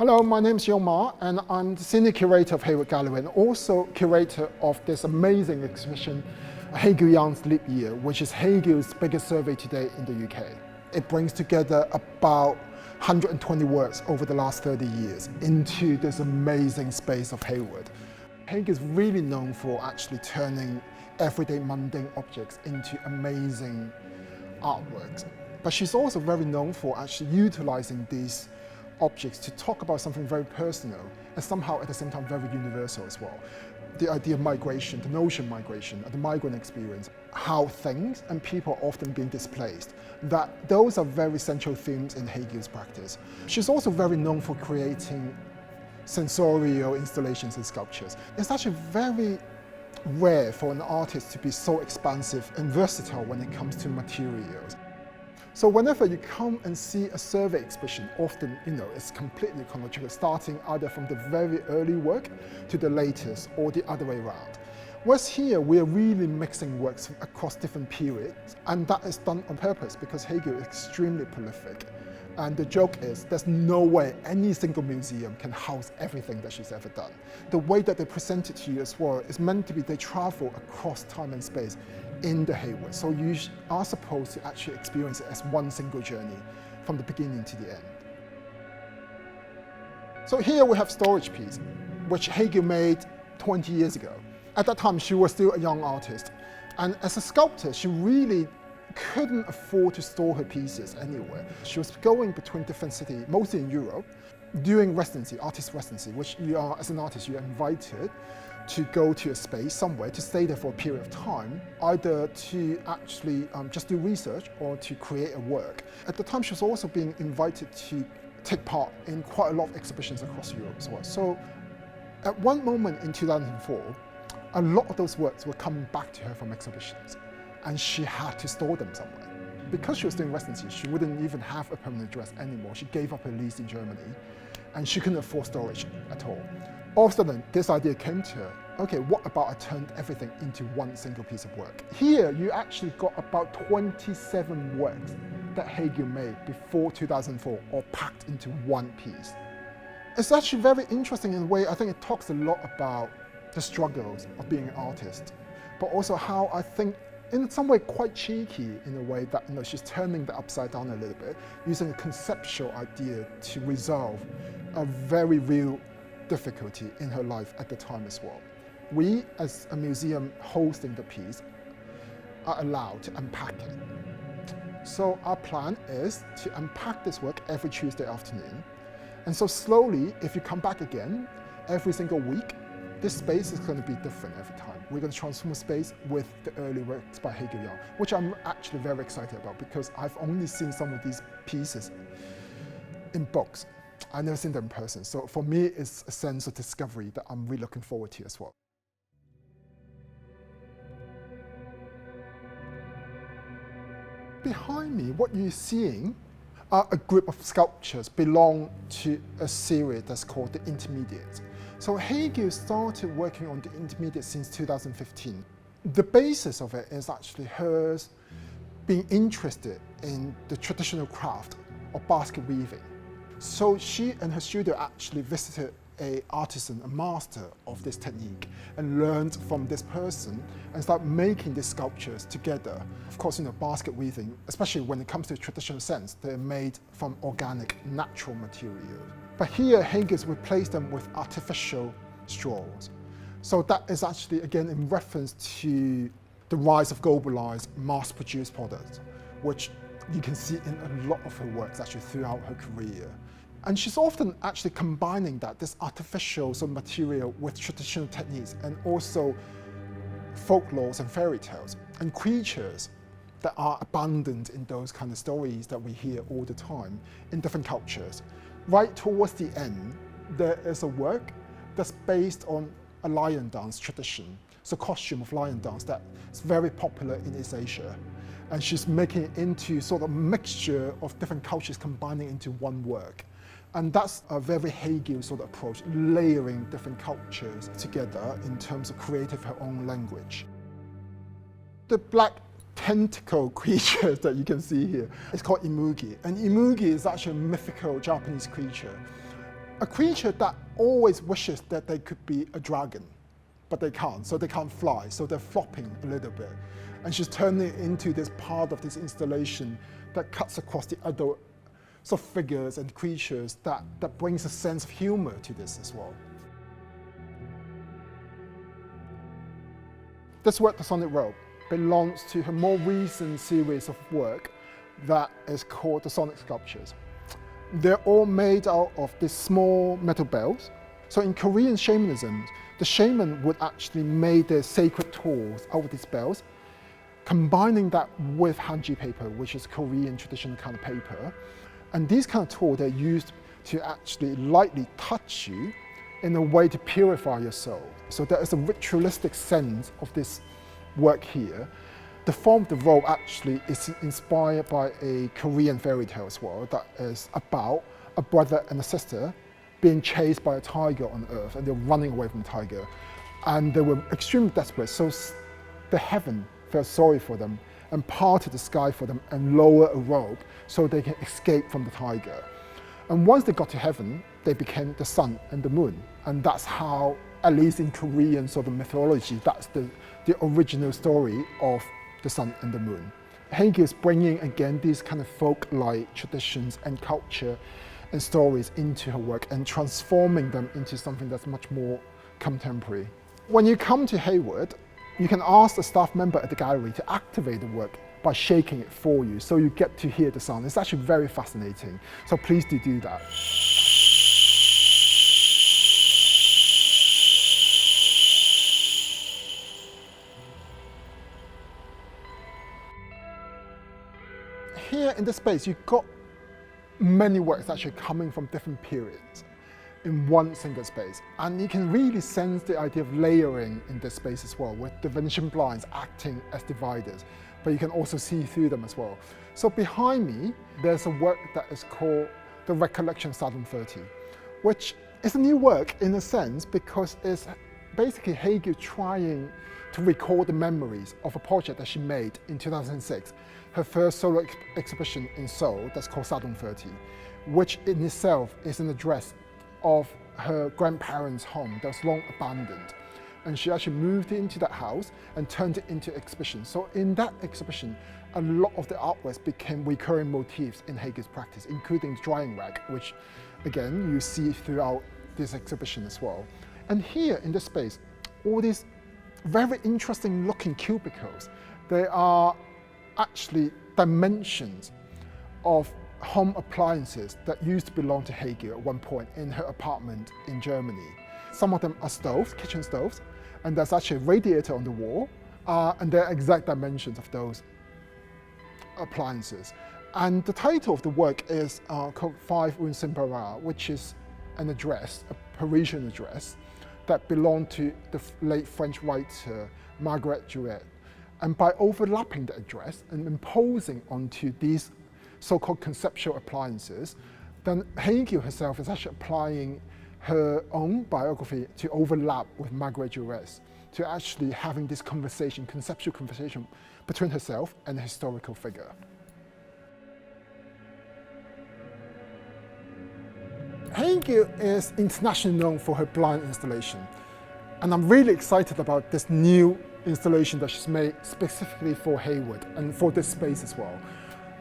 Hello, my name is Ma, and I'm the senior curator of Hayward Gallery and also curator of this amazing exhibition, Haegue Yang's Leap Year, which is Haegue's biggest survey today in the UK. It brings together about 120 works over the last 30 years into this amazing space of Hayward. Haegue is really known for actually turning everyday mundane objects into amazing artworks. But she's also very known for actually utilizing these objects to talk about something very personal and somehow at the same time very universal as well. The idea of migration, the notion of migration, the migrant experience, how things and people are often being displaced, that those are very central themes in Haegue's practice. She's also very known for creating sensorial installations and sculptures. It's actually very rare for an artist to be so expansive and versatile when it comes to materials. So whenever you come and see a survey exhibition, often, it's completely chronological, starting either from the very early work to the latest or the other way around. Whereas here, we're really mixing works across different periods, and that is done on purpose because Haegue is extremely prolific. And the joke is, there's no way any single museum can house everything that she's ever done. The way that they present it to you as well is meant to be they travel across time and space in the Hayward. So you are supposed to actually experience it as one single journey from the beginning to the end. So here we have storage piece, which Haegue made 20 years ago. At that time, she was still a young artist. And as a sculptor, she really couldn't afford to store her pieces anywhere. She was going between different cities, mostly in Europe, doing residency, artist residency, which you are, as an artist, you are invited to go to a space somewhere, to stay there for a period of time, either to actually just do research or to create a work. At the time, she was also being invited to take part in quite a lot of exhibitions across Europe as well. So at one moment in 2004, a lot of those works were coming back to her from exhibitions, and she had to store them somewhere. Because she was doing residency, she wouldn't even have a permanent address anymore. She gave up her lease in Germany, and she couldn't afford storage at all. All of a sudden, this idea came to her. Okay, what about I turned everything into one single piece of work? Here, you actually got about 27 works that Haegue made before 2004, all packed into one piece. It's actually very interesting in a way. I think it talks a lot about the struggles of being an artist, but also how I think in some way quite cheeky in a way that she's turning that upside down a little bit, using a conceptual idea to resolve a very real difficulty in her life at the time as well. We, as a museum hosting the piece, are allowed to unpack it. So our plan is to unpack this work every Tuesday afternoon. And so slowly, if you come back again, every single week, this space is going to be different every time. We're going to transform space with the early works by Haegue Yang, which I'm actually very excited about because I've only seen some of these pieces in books. I've never seen them in person. So for me, it's a sense of discovery that I'm really looking forward to as well. Behind me, what you're seeing are a group of sculptures belong to a series that's called the Intermediate. So Haegue started working on the Intermediate since 2015. The basis of it is actually hers being interested in the traditional craft of basket weaving. So she and her studio actually visited an artisan, a master of this technique, and learned from this person and started making these sculptures together. Of course, basket weaving, especially when it comes to the traditional sense, they're made from organic, natural material. But here, Haegue's replaced them with artificial straws. So that is actually, again, in reference to the rise of globalized, mass-produced products, which you can see in a lot of her works actually throughout her career. And she's often actually combining this artificial sort of material with traditional techniques and also folklores and fairy tales and creatures that are abundant in those kind of stories that we hear all the time in different cultures. Right towards the end, there is a work that's based on a lion dance tradition. It's a costume of lion dance that's very popular in East Asia. And she's making it into sort of a mixture of different cultures combining into one work. And that's a very Haegue sort of approach, layering different cultures together in terms of creating her own language. The black tentacle creature that you can see here is called Imugi. And Imugi is actually a mythical Japanese creature. A creature that always wishes that they could be a dragon, but they can't, so they can't fly, so they're flopping a little bit. And she's turning it into this part of this installation that cuts across the other sort of figures and creatures that brings a sense of humor to this as well. This work, The Sonic Robe, belongs to her more recent series of work that is called the Sonic Sculptures. They're all made out of these small metal bells. So in Korean shamanism, the shaman would actually make their sacred tools out of these bells, combining that with hanji paper, which is Korean traditional kind of paper. And these kind of tools, they're used to actually lightly touch you in a way to purify your soul. So there is a ritualistic sense of this work here. The form of the robe actually is inspired by a Korean fairy tale as well, that is about a brother and a sister being chased by a tiger on Earth, and they're running away from the tiger. And they were extremely desperate, so the heaven felt sorry for them and parted the sky for them and lowered a robe so they can escape from the tiger. And once they got to heaven, they became the sun and the moon. And that's how, at least in Korean sort of mythology, that's the original story of the sun and the moon. Haegue is bringing again these kind of folk-like traditions and culture and stories into her work and transforming them into something that's much more contemporary. When you come to Hayward, you can ask a staff member at the gallery to activate the work by shaking it for you, so you get to hear the sound. It's actually very fascinating, so please do that. Here in this space, you've got many works actually coming from different periods in one single space. And you can really sense the idea of layering in this space as well, with the Venetian blinds acting as dividers, but you can also see through them as well. So behind me, there's a work that is called The Recollection of Saturn 30, which is a new work in a sense because it's basically Haegue trying to recall the memories of a project that she made in 2006, her first solo exhibition in Seoul that's called Saturn 30, which in itself is an address of her grandparents' home that was long abandoned. And she actually moved into that house and turned it into exhibition. So in that exhibition, a lot of the artworks became recurring motifs in Haegue's practice, including the drying rack, which again, you see throughout this exhibition as well. And here in this space, all these very interesting looking cubicles, they are actually dimensions of home appliances that used to belong to Haegue at one point in her apartment in Germany. Some of them are stoves, kitchen stoves, and there's actually a radiator on the wall, and they're exact dimensions of those appliances. And the title of the work is called 5 Un Simpera, which is an address, a Parisian address, that belonged to the late French writer Marguerite Duret. And by overlapping the address and imposing onto these so-called conceptual appliances, then Haegue herself is actually applying her own biography to overlap with Marguerite Duret's, to actually having this conversation, conceptual conversation between herself and a historical figure. Haegue is internationally known for her blind installation, and I'm really excited about this new installation that she's made specifically for Hayward and for this space as well.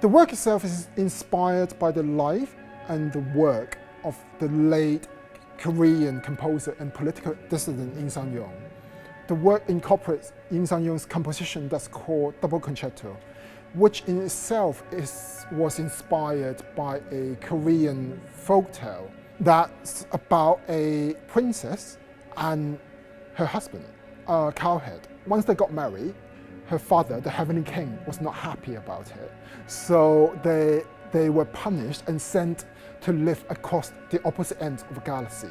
The work itself is inspired by the life and the work of the late Korean composer and political dissident Im Sang-yong. The work incorporates Im Sang-yong's composition that's called Double Concerto, which in itself was inspired by a Korean folktale that's about a princess and her husband, a cowhead. Once they got married, her father, the Heavenly King, was not happy about it. So they were punished and sent to live across the opposite ends of the galaxy.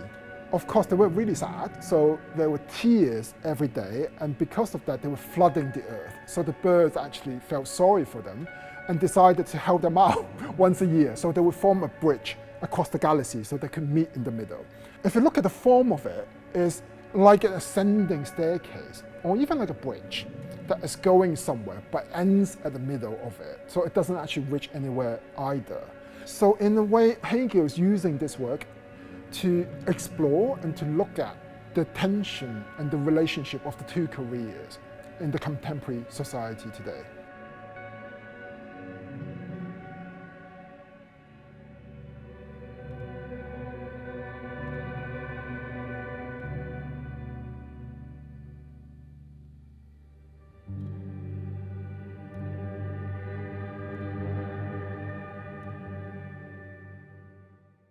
Of course, they were really sad, so there were tears every day, and because of that, they were flooding the earth. So the birds actually felt sorry for them and decided to help them out once a year. So they would form a bridge across the galaxy so they could meet in the middle. If you look at the form of it, it's like an ascending staircase, or even like a bridge that is going somewhere but ends at the middle of it. So it doesn't actually reach anywhere either. So in a way, Haegue is using this work to explore and to look at the tension and the relationship of the two careers in the contemporary society today.